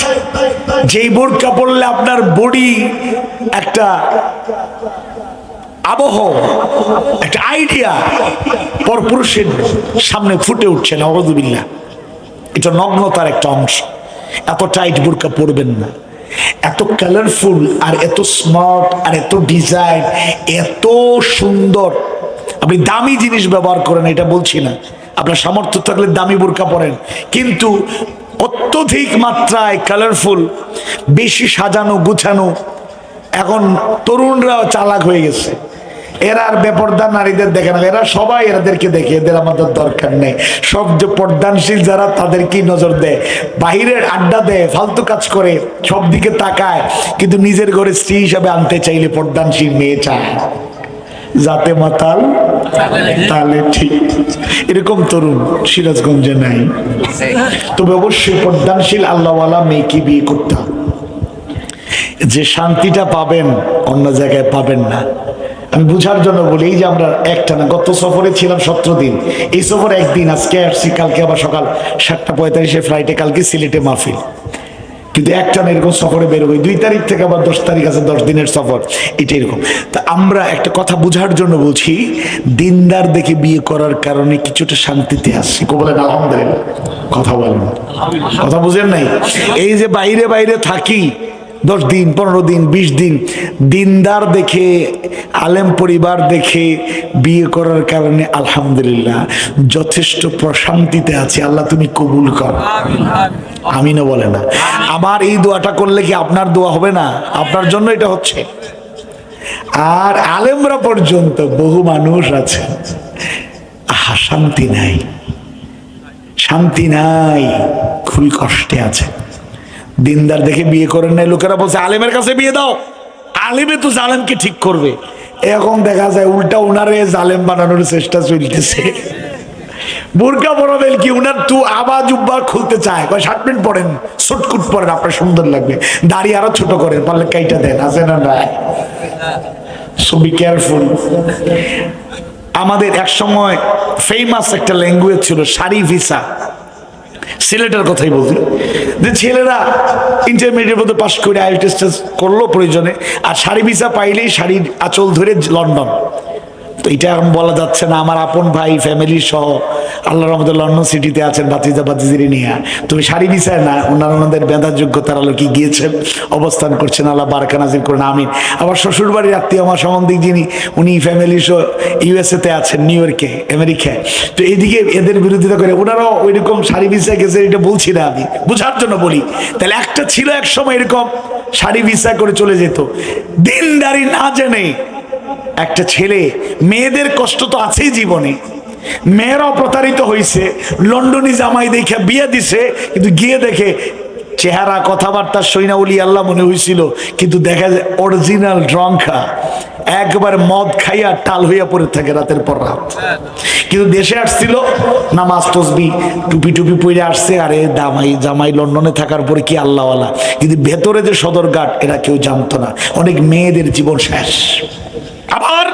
যেই বোরকা পরলে আপনার বডি একটা আবহ, একটা আইডিয়া পরপুরুষের সামনে ফুটে উঠছে না, আউযুবিল্লাহ। এটা নগ্নতার একটা অংশ। এত টাইট বোরকা পরবেন না। এত কালারফুল আর এত স্মার্ট আর এত ডিজাইন, এত সুন্দর, আপনি দামি জিনিস ব্যবহার করেন এটা বলছি না, আপনার সামর্থ্য থাকলে দামি বোরকা পরেন, কিন্তু অত্যধিক মাত্রায় কালারফুল, বেশি সাজানো গুছানো, এখন তরুণরাও চালাক হয়ে গেছে। এরা আর বেপর্দা নারীদের দেখে না, এরা সবাই এদেরকে দেখে, এদের আমাদের দরকার নেই। সব যে পর্দানশীল যারা তাদেরকেই নজর দেয়, বাহিরের আড্ডা দেয়, ফালতু কাজ করে, সব দিকে তাকায়, কিন্তু নিজের ঘরে স্ত্রী হিসাবে আনতে চাইলে পর্দানশীল মেয়ে চায়। যাতে মাতাল তালে ঠিক, এরকম তরুণ সিরাজগঞ্জে নাই। তবে অবশ্যই পর্দানশীল আল্লাহওয়ালা মেয়েকে বিয়ে করতে হবে। যে শান্তিটা পাবেন অন্য জায়গায় পাবেন না। আমি বুঝার জন্য বলি, এই যে আমরা একটা না, গত সফরে ছিলাম 17 দিন, এই সফরে একদিন, আজকে আসছি, কালকে আবার সকাল 7:45 ফ্লাইটে, কালকে সিলেটে মাহফিল, কিন্তু একটা না এরকম সফরে বেরোবে। 2 তারিখ থেকে আবার 10 তারিখ আছে, 10 দিনের সফর, এটা এরকম। তা আমরা একটা কথা বুঝার জন্য বলছি, দিনদার দেখে বিয়ে করার কারণে কিছুটা শান্তিতে আসছি। বলেন আলহামদুলিল্লাহ। কথা বলেন, কথা বুঝেন নাই? এই যে বাইরে বাইরে থাকি 10 দিন, 15 দিন, 20 দিন, দিনদার দেখে, আলেম পরিবার দেখে বিয়ে করার কারণে আলহামদুলিল্লাহ যথেষ্ট প্রশান্তিতে আছে। আল্লাহ তুমি কবুল কর, আমিনও বলে না। আমার এই দোয়াটা করলে কি আপনার দোয়া হবে না? আপনার জন্য এটা হচ্ছে। আর আলেমরা পর্যন্ত বহু মানুষ আছে, আহা শান্তি নাই, শান্তি নাই, খুবই কষ্টে আছে। দিনদার দেখে বিয়ে করেন নাই, লোকেরা বলছে আলেমের কাছে বিয়ে দাও, আলেমে তো জালেমকে ঠিক করবে। এখন দেখা যায় উল্টা উনারে জালেম বানানোর চেষ্টা চলতেছে। বোরকা পরাবেন কি, উনার তু আবার জুব্বা খুলতে চায়, কয় 60 মিনিট পরেন, শর্টকুট পরেন, আপনার সুন্দর লাগবে, দাড়ি আরো ছোট করেন, পারলে কাইটা দেন, আছে না নাই? So be careful. আমাদের এক সময় ফেমাস একটা ল্যাঙ্গুয়েজ ছিল শাড়ি ভিসা, সিলেটের কথাই বলছি, যে ছেলেরা ইন্টারমিডিয়েট মধ্যে পাশ করে আইএলটিএস করলো প্রয়োজনে, আর শাড়ি ভিসা পাইলেই শাড়ির আঁচল ধরে লন্ডন। তো এটা এখন বলা যাচ্ছে না। আমার আপন ভাই ফ্যামিলি সহ আল্লাহর রহমতে লন্ডন সিটিতে আছেন, ভাতিজা ভাতিজিরে নিয়ে, তুমি শাড়ি ভিসায় না, ওনাদের বেদার যোগ্যতার আলোকে গিয়েছেন, অবস্থান করছেন, আল্লাহ বারাকা নাজির করেন, আমিন। আবার শ্বশুর বাড়ির আত্মীয় আমার সম্বন্ধে যিনি, উনি ফ্যামিলি সহ ইউএসএতে আছেন, নিউ ইয়র্কে, আমেরিকায়। তো এদিকে এদের বিরোধিতা করে ওনারাও ওইরকম শাড়ি ভিসায় গেছে, এটা বলছি না, আমি বুঝার জন্য বলি। তাহলে একটা ছিল এক সময় এরকম শাড়ি ভিসা করে চলে যেত, দিনদারি না জেনে একটা ছেলে। মেয়েদের কষ্ট তো আছেই জীবনে, মেয়েরাও প্রতারিত হয়েছে, লন্ডনী জামাই দেখে বিয়ে দিছে, কিন্তু গিয়ে দেখে চেহারা কথাবার্তা সৈনা উলি আল্লাহ মনে হয়েছিল, কিন্তু দেখা যায় অরিজিনাল ড্রঙ্কা, একবার মদ খাইয়া টাল হইয়া পড়ে থাকে রাতের পর রাত। কিন্তু দেশে আসছিল, নামাজ তসবি টুপি টুপি পরে আসছে, আরে জামাই লন্ডনে থাকার পরে কি আল্লাহওয়ালা, কিন্তু ভেতরে যে সদরঘাট এরা কেউ জানতো না। অনেক মেয়েদের জীবন শেষ। আবার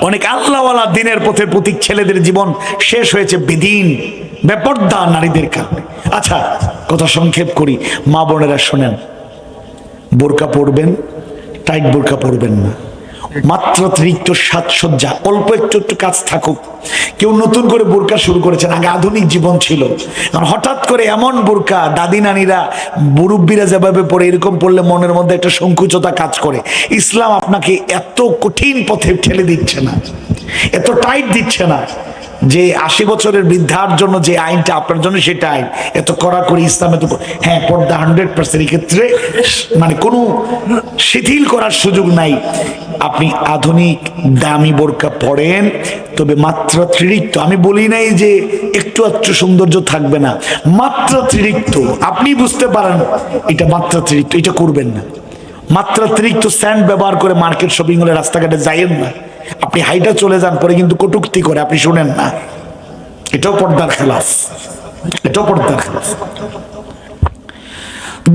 অনেক আল্লাহওয়ালা দিনের পথের প্রতীক ছেলেদের জীবন শেষ হয়েছে বেদিন বেপর্দা নারীদের কারণে। আচ্ছা, কথা সংক্ষেপ করি, মা বোনেরা শোনেন, বোরকা পরবেন, টাইট বোরকা পরবেন না। মাত্র অতিরিক্ত সাজসজ্জা, অল্প একটু একটু কাজ থাকুক। কেউ নতুন করে বোরকা শুরু করেছেন, আগে আধুনিক জীবন ছিল, কারণ হঠাৎ করে এমন বোরকা দাদি নানিরা মুরব্বীরা যেভাবে পড়ে, এরকম পড়লে মনের মধ্যে একটা সংকুচতা কাজ করে। ইসলাম আপনাকে এত কঠিন পথে ঠেলে দিচ্ছে না, এত টাইট দিচ্ছে না যে 80 বছরের বৃদ্ধার জন্য যে আইনটা আপনার জন্য সেটা আইন এত কড়াকড়ি ইসলামে তো। হ্যাঁ, পর্দা 100% ক্ষেত্রে মানে কোনো শিথিল করার সুযোগ নাই। আপনি আধুনিক দামি বোরকা পরেন, তবে মাত্রাতিরিক্ত, আমি বলি নাই যে একটু একটু সৌন্দর্য থাকবে না, মাত্রাতিরিক্ত আপনি বুঝতে পারেন এটা মাত্রাতিরিক্ত, এটা করবেন না। মাত্রাতিরিক্ত স্যান্ড ব্যবহার করে মার্কেট শপিং হলে রাস্তাঘাটে যাইয়েন না। আপনি হাইটা চলে যান, পরে কিন্তু কটূক্তি করে, আপনি শুনেন না, এটাও পর্দার খেলাফ, এটাও পর্দার খেলাফ।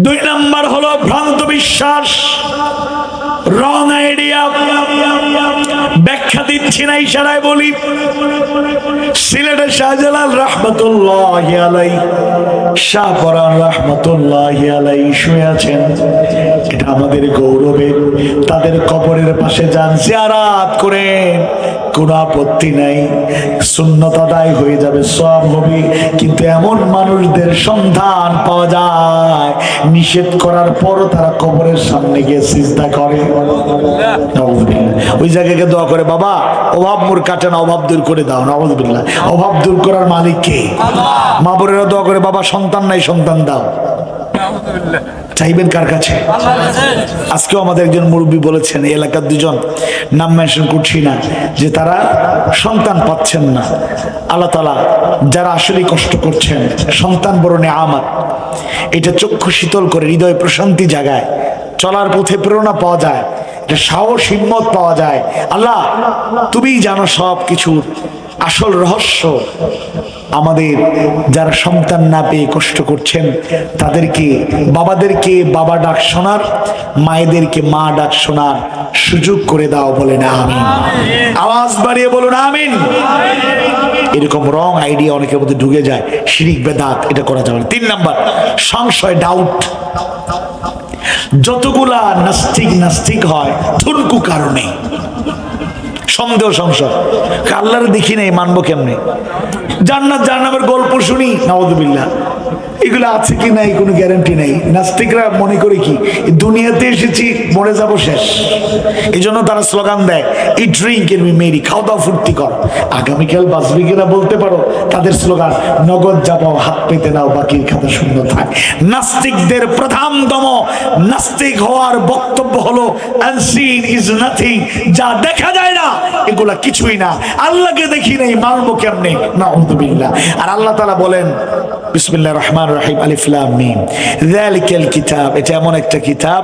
2 নাম্বার হলো ভ্রান্ত বিশ্বাস, রং আইডিয়া। ব্যাখ্যা দিচ্ছি না, ইশারায় বলি। সিলেটের শাহজালাল রহমতুল্লাহি আলাইহি, শাহপরান রহমতুল্লাহি আলাইহি শুয়ে আছেন, এটা আমাদের গৌরবের। তাদের কবরের পাশে যান, জিয়ারাত করেন, কোনো আপত্তি নাই, সুন্নত আদায় হয়ে যাবে, সওয়াব হবে। কিন্তু এমন মানুষদের সন্ধান পাওয়া যায় নিষেধ করার পরও তারা কবরের সামনে গিয়ে সিজদা করে। ওই জায়গাকে দোয়া করে, বাবা অভাব মোর কাটে না, অভাব দূর করে দাও। নাউযুবিল্লাহ, অভাব দূর করার মালিক কে? মা বোনেরা দোয়া করে, বাবা সন্তান নাই, সন্তান দাও। চাইবেন কার কাছে? আজকেও আমাদের একজন মুরব্বী বলেছেন, এলাকার 2 জন, নাম মেনশন করছি না, যে তারা সন্তান পাচ্ছেন না। আল্লাহ তাআলা যারা আসলে কষ্ট করছেন, সন্তান বড় নেয়ামত, এটা চক্ষু শীতল করে, হৃদয় প্রশান্তি জাগায়, চলার পথে প্রেরণা পাওয়া যায়, এটা সাহস হিম্মত পাওয়া যায়। আল্লাহ তুমিই জানো সব কিছুর আসল রহস্য। আমাদের যারা সন্তান না পেয়ে কষ্ট করছেন, তাদেরকে, বাবাদেরকে বাবা ডাক শোনার, মায়েদেরকে মা ডাক শোনার সুযোগ করে দাও, বলে না আমিন। আওয়াজ বাড়িয়ে বলুন আমিন। এরকম রং আইডিয়া অনেকের মধ্যে ঢুকে যায়, শিরিক বেদাত, এটা করা যাবে না। 3 নাম্বার সংশয়, ডাউট। যতগুলা নাস্তিক হয় ঠুনকু কারণে, সন্দেহ সংশয়, আল্লাহর দেখি নাই মানবো কেমনে, জান্নাত জাহান্নামের গল্প শুনি, নাউযুবিল্লাহ, এগুলো আছে কি নাই কোনো গ্যারান্টি নাই। নাস্তিকরা মনে করে কি দুনিয়াতে এসেছি, মরে যাব শেষ, এই জন্য তারা স্লোগান দেয়, ই ড্রিঙ্ক এন্ড বি মেরি, খাওয়া দাওয়া ফুর্তি কর, আগামীকাল বাঁচবে কিনা বলতে পারো। তাদের স্লোগান, নগদ যাবাও হাত পেতে নাও, বাকির খাতা শূন্য থাক। নাস্তিকদের প্রধানতম নাস্তিক হওয়ার বক্তব্য হলো আনসিন ইজ নাথিং, যা দেখা যায় না এগুলা কিছুই না, আল্লাহকে দেখি নাই মানবো কেমনে, নাউযুবিল্লাহ। আর আল্লাহ তাআলা বলেন, বিসমিল্লাহির রহমানির রহিম, আলিফ লাম মিম, যালিকাল কিতাব, এটা এমন একটা কিতাব,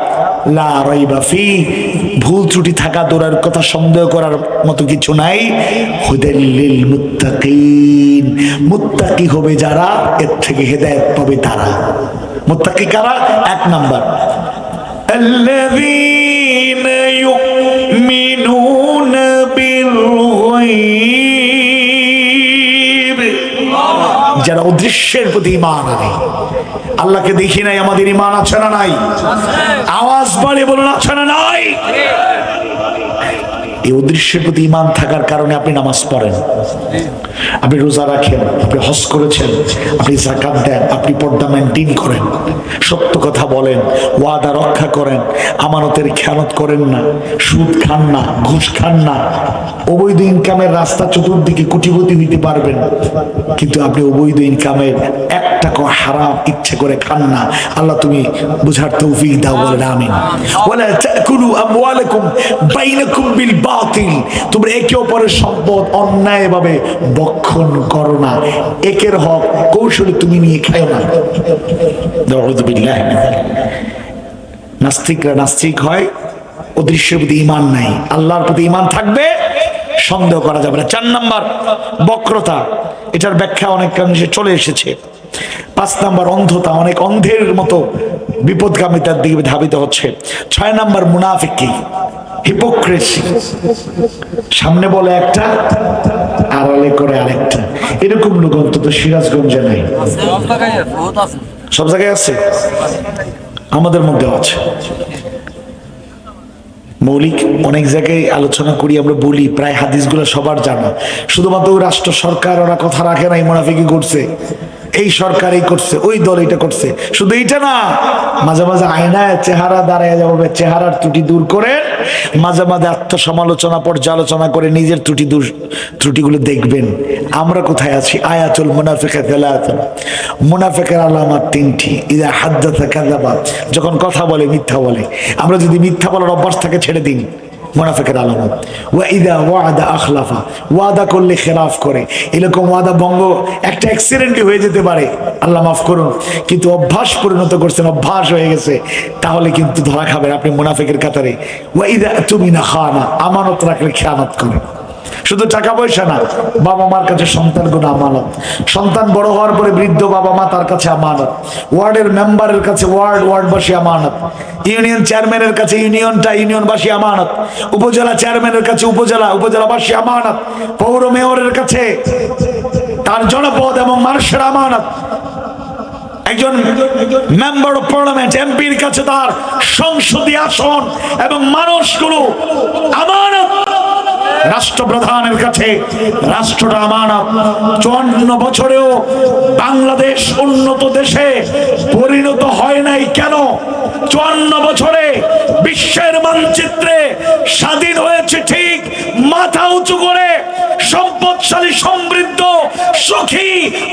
লা রাইবা ফি, ভুল ত্রুটি থাকা দূরের কথা, সন্দেহ করার মতো কিছু নাই, হুদাল লিল মুত্তাকিন, মুত্তাকি হবে যারা, এর থেকে হেদায়েত পাবে তারা। মুত্তাকি কারা? 1 নাম্বার, আল্লাযীনা ইউমিনুনা বিল গায়ব, যারা অদৃশ্যের প্রতি ঈমান আনে। আল্লাহকে দেখি নাই, আমাদের ঈমান আছে না নাই? আওয়াজ বাড়িয়ে বলুন, আছে না নাই? এই অদৃশ্যের প্রতি ঈমান থাকার কারণে আপনি নামাজ পড়েন, আপনি রোজা রাখেন, আপনি হজ করেছেন, আপনি যাকাত দেন, আপনি পর্দা মেনটেন করেন, সত্য কথা বলেন, ওয়াদা রক্ষা করেন, আমানতের খেয়ানত করেন না, সুদ খান না, ঘুষ খান না। অবৈধ ইনকামের রাস্তা চতুর্দিকে, কোটিপতি হইতে পারবেন, কিন্তু আপনি অবৈধ ইনকামের 1 টাকা হারাম ইচ্ছে করে খান না। আল্লাহ তুমি বুঝার তৌফিক দাও, বলেন আমিন। ওয়ালা তাকুলু আমওয়ালাকুম বাইনাকুম বিল বাতিল, তোমরা একে অপরের সম্পদ অন্যায়ভাবে ভক্ষণ করো না, একের হক কৌশলে তুমি নিয়ে খাও না। নাউযুবিল্লাহ। নাস্তিকরা নাস্তিক হয়, অদৃশ্যের প্রতি ঈমান নাই, আল্লাহর প্রতি ঈমান থাকবে, সন্দেহ করা যাবে না। 4 নাম্বার বক্রতা, এটার ব্যাখ্যা অনেক অংশে চলে এসেছে। 5 নাম্বার অন্ধতা, অনেক অন্ধের মতো বিপদগামিতার দিকে ধাবিত হচ্ছে। 6 নাম্বার মুনাফিকি, হিপোক্রেসি, সামনে বলে একটা, আড়ালে করে আরেকটা। এরকম লোক অন্তত সিরাজগঞ্জে নাই, সব জায়গায় আছে, আমাদের মধ্যে আছে। মৌলিক অনেক জায়গায় আলোচনা করি, আমরা বলি প্রায় হাদিসগুলো সবার জানা, শুধুমাত্র ওই রাষ্ট্র সরকার ওরা কথা রাখে নাই, মুনাফিকি করছে, এই সরকার এই করছে, ওই দল এটা করছে, শুধু এইটা না, মাঝে মাঝে আয়নায় চেহারা দাঁড়ায় যাবে, চেহারার ত্রুটি দূর করে মাঝে মাঝে আত্মসমালোচনা পর্যালোচনা করে নিজের ত্রুটিগুলো দেখবেন আমরা কোথায় আছি। আয়াতুল মুনাফিকা সালাতুন, মুনাফিকের আলামত তিনটি, ইযা হাদাসা কাযাবা, যখন কথা বলে মিথ্যা বলে। আমরা যদি মিথ্যা বলার অভ্যাস থাকে ছেড়ে দিন, মুনাফিকের আলামত। ওয়া ইযা ওয়াদা আখলাফা, ওয়াদা করলে খেলাফ করে। এরকম ওয়াদা ভঙ্গ একটা অ্যাক্সিডেন্টই হয়ে যেতে পারে, আল্লাহ মাফ করুন, কিন্তু অভ্যাস পরিণত করছেন, অভ্যাস হয়ে গেছে, তাহলে কিন্তু ধরা খাবেন আপনি মুনাফিকের কাতারে। ওয়া ইযা তুমিনা খানা, আমানত রাখলে খেয়ানত করে। শুধু টাকা পয়সা না, বাবা মার কাছে সন্তানগুলো আমানত, সন্তান বড় হওয়ার পরে বৃদ্ধ বাবা মা তার কাছে আমানত, ওয়ার্ডের মেম্বারের কাছে ওয়ার্ডবাসী আমানত, ইউনিয়ন চেয়ারম্যানের কাছে ইউনিয়নবাসী আমানত, উপজেলা চেয়ারম্যানের কাছে উপজেলাবাসী আমানত, পৌর মেয়রের কাছে তার জনপদ এবং মানুষের আমানত, একজন মেম্বার অফ পার্লামেন্ট এমপির কাছে তার সংসদীয় আসন এবং মানুষগুলো আমানত, রাষ্ট্রপ্রধানের কাছে রাষ্ট্রটা আমানত। 54 বছরেও বাংলাদেশ উন্নত দেশে পরিণত হয় নাই কেন? 54 বছরে বিশ্বের মানচিত্রে স্বাধীন হয়েছে ঠিক, মাথা উঁচু করে সম্পদশালী, সমৃদ্ধ, সুখী,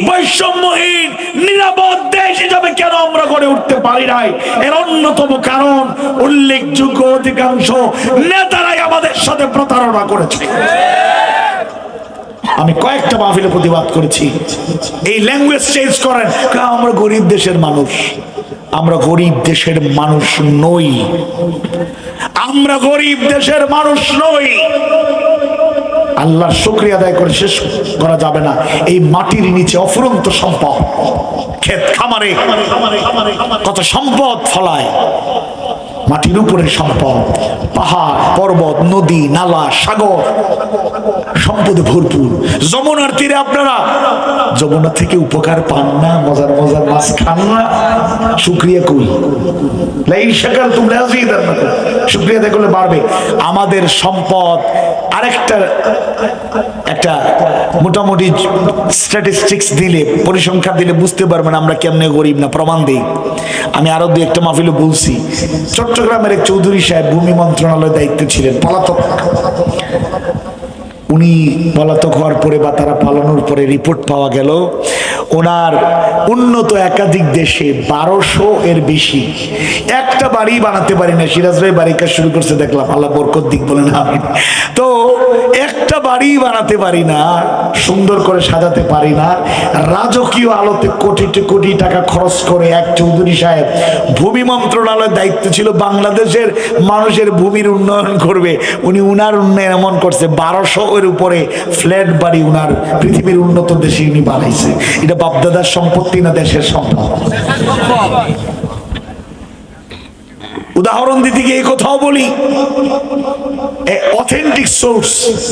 বৈষম্যহীন, নিরাপদ দেশ হিসাবে কেন আমরা গড়ে উঠতে পারি নাই? এর অন্যতম কারণ উল্লেখযোগ্য অধিকাংশ নেতারাই আমাদের সাথে প্রতারণা করেছে। আমি কয়েকটা মাহফিলে প্রতিবাদ করেছি, এই ল্যাঙ্গুয়েজ চেঞ্জ করেন, আমরা গরিব দেশের মানুষ। আমরা গরিব দেশের মানুষ নই, আমরা গরিব দেশের মানুষ নই। আল্লাহর শুকরিয়া আদায় করে শেষ করা যাবে না। এই মাটির নিচে অফুরন্ত সম্পদ, ক্ষেত খামারে কত সম্পদ ফলায়, মাটির উপরে সম্পদ, পাহাড় পর্বত, নদী নালা, সাগর, সম্পদে ভরপুর। যমুনার তীরে আপনারা যমুনা থেকে উপকার পান না? মজার মজার মাছ খান না? শুকরিয়া কই? লাইন শাকার তোমরা শুকরিয়া আদায় করলে বাড়বে আমাদের সম্পদ। আরেকটা একটা মোটামুটি স্ট্যাটিস্টিক্স দিলে, পরিসংখ্যান দিলে বুঝতে পারবেন আমরা কেমনে গরিব না। প্রমাণ দিই, আমি আরো দুই একটা মাহফিলে বলছি, চট্টগ্রামের এক চৌধুরী সাহেব ভূমি মন্ত্রণালয়ের দায়িত্ব ছিলেন, পলাতক। উনি পলাতক হওয়ার পরে বা তারা পালানোর পরে রিপোর্ট পাওয়া গেল ওনার উন্নত একাধিক দেশে 1200 এর বেশি একটা বাড়ি বানাতে পারি না। সিরাজ ভাই বাড়ি কাজ শুরু করছে দেখলাম, আল্লাহ বরকত দিক বলেন আমিন। তো একটা বাড়ি বানাতে পারি না, সুন্দর করে সাজাতে পারি না, রাজকীয় আলোতে কোটি কোটি টাকা খরচ করে এক চৌধুরী সাহেব ভূমি মন্ত্রণালয়ের দায়িত্ব ছিল বাংলাদেশের মানুষের ভূমির উন্নয়ন করবে। উনি উনার উন্নয়ন এমন করছে 1200 এর উপরে ফ্ল্যাট বাড়ি উনার পৃথিবীর উন্নত দেশে উনি বানাইছে। এটা বাপদাদার সম্পত্তি না দেশের সম্পদ? উদাহরণ দিতে গিয়ে এই কথাও বলি, অথেন্টিক সোর্স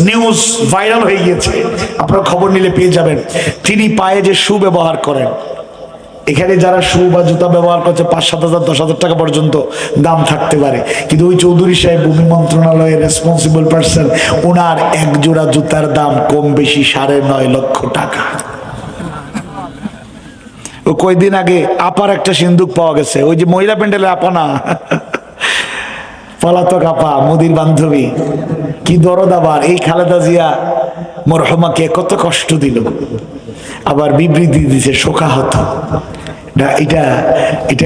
নিউজ ভাইরাল হয়ে গিয়েছে, আপনারা খবর নিলে পেয়ে যাবেন। তিনি পায়ে যে শু ব্যবহার করেন, এখানে যারা শু বা জুতা ব্যবহার করছে 5-7 হাজার 10 হাজার টাকা পর্যন্ত দাম থাকতে পারে, কিন্তু ওই চৌধুরী সাহেব ভূমি মন্ত্রণালয়ের রেসপন্সিবল পার্সন, ওনার এক জোড়া জুতার দাম কম বেশি 9.5 লক্ষ টাকা। ও কয়দিন আগে আপার একটা সিন্দুক পাওয়া গেছে, ওই যে মহিলা প্যান্ডেলের আপা না, পলাতক আপা, মোদির বান্ধবী, কি দরদ। আবার এই খালেদা জিয়া মরহুমাকে কত কষ্ট দিল, আবার বিবৃতি দিছে শোকাহত। এটা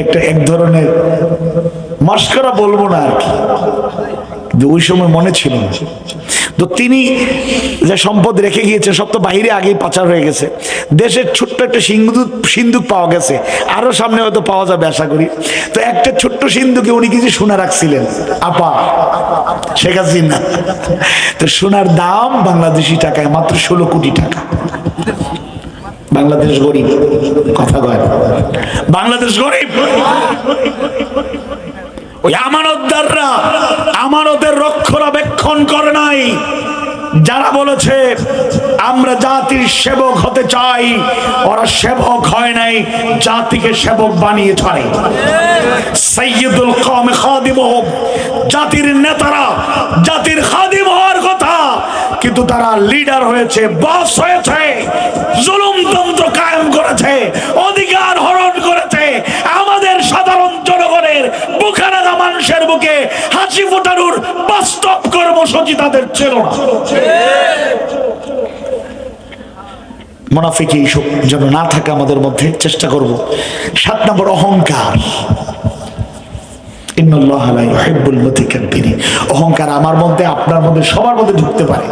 একটা এক ধরনের মস্করা বলবো না আর কি, ওই সময় মনে ছিল না। তো তিনি যে সম্পদ রেখে গিয়েছে সব তো বাহিরে আগেই পাচার হয়ে গেছে। দেশের ছোট্ট একটা সিন্দুক পাওয়া গেছে, আরো সামনে হয়তো পাওয়া যাবে আশা করি। তো একটা ছোট্ট সিন্দুকে উনি কিছু সোনা রাখছিলেন, আপা শেখ হাসিনা। তো সোনার দাম বাংলাদেশি টাকায় মাত্র 16 কোটি টাকা। বাংলাদেশ গরিব, কথা কয় বাংলাদেশ গরিব। ওই আমানতদাররা আমানতের রক্ষণাবেক্ষণ করে নাই। যারা বলেছে আমরা জাতির সেবক হতে চাই, ওরা সেবক হয় নাই, জাতিকে সেবক বানিয়ে ছাড়ে। সাইয়্যিদুল কওমি খাদিমুহুম, জাতির নেতারা জাতির খাদিম হওয়ার কথা, কিন্তু তারা লিডার হয়েছে, বস হয়েছে, জুলুমতন্ত্র কায়েম করেছে, অধিকার হরণ করেছে। আমাদের সাধারণ জনগণের বুকে রাখা মানুষের বুকে হাসি ফোটানোর বাস্তব কর্মসূচি তাদের ছিল না। মুনাফিকি এইসব যেন না থাকে আমাদের মধ্যে চেষ্টা করব। 7 নম্বর অহংকার। ইন্নাল্লাহা লা ইউহিব্বুল মুতাকাব্বিরিন। অহংকার আমার মধ্যে, আপনার মধ্যে, সবার মধ্যে ঢুকতে পারে।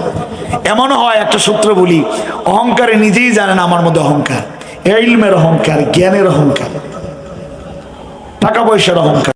এমন হয়, একটা সূত্র বলি, অহংকারে নিজেই জানেন আমার মধ্যে অহংকার, ইলমের অহংকার, জ্ঞানের অহংকার, টাকা পয়সার অহংকার।